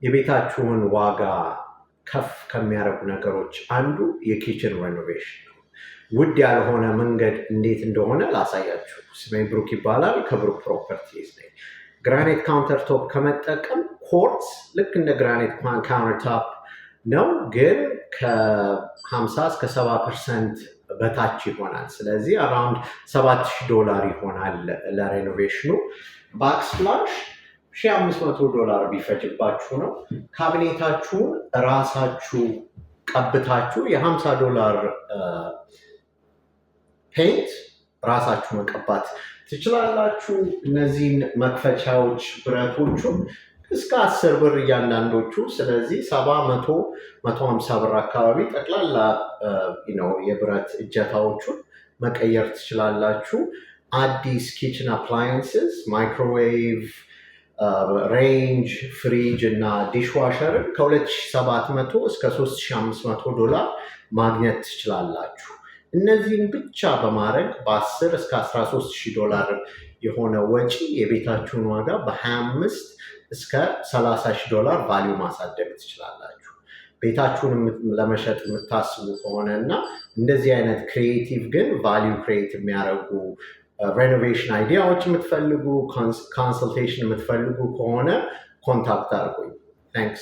የቤታችሁን ዋጋ ከፍ ከሚያደርጉ ነገሮች አንዱ የኪችን ሬኖቬሽን ነው። ውድ ያልሆነ መንገድ እንዴት እንደሆነ ላሳያችሁ። ስሜ ብሩክ ይባላል። ከብሩክ ፕሮፐርቲስ ነኝ። ግራናይት ካውንተርቶፕ ከመጠቀም ኮርትስ ልክ እንደ ግራናይት ካውንተርቶፕ ነው፣ ግን ከ50 እስከ 70% በታች ይሆናል። ስለዚህ አራውንድ $7,000 ይሆናል ለሬኖቬሽኑ። ባክስፕላሽ $1,500 ቢፈጅባችሁ ነው። ካቢኔታችሁን ራሳችሁ ቀብታችሁ $50 ፔንት ራሳችሁ መቀባት ትችላላችሁ። እነዚህን መክፈቻዎች ብረቶቹን እስከ 10 ብር እያንዳንዶቹ። ስለዚህ 70፣ 150 ብር አካባቢ ጠቅላላ የብረት እጀታዎቹን መቀየር ትችላላችሁ። አዲስ ኪችን አፕላየንስስ ማይክሮዌቭ፣ ሬንጅ፣ ፍሪጅ እና ዲሽዋሸርን ከ2,700 እስከ $3,500 ማግኘት ትችላላችሁ። እነዚህን ብቻ በማድረግ በ10 እስከ $13,000 የሆነ ወጪ የቤታችሁን ዋጋ በ25 እስከ $30,000 ቫሊዩ ማሳደግ ትችላላችሁ። ቤታችሁን ለመሸጥ የምታስቡ ከሆነ እና እንደዚህ አይነት ክሪኤቲቭ ግን ቫሊዩ ክሪኤት የሚያደርጉ ሬኖቬሽን አይዲያዎች የምትፈልጉ፣ ኮንሰልቴሽን የምትፈልጉ ከሆነ ኮንታክት አድርጉኝ። ታንክስ።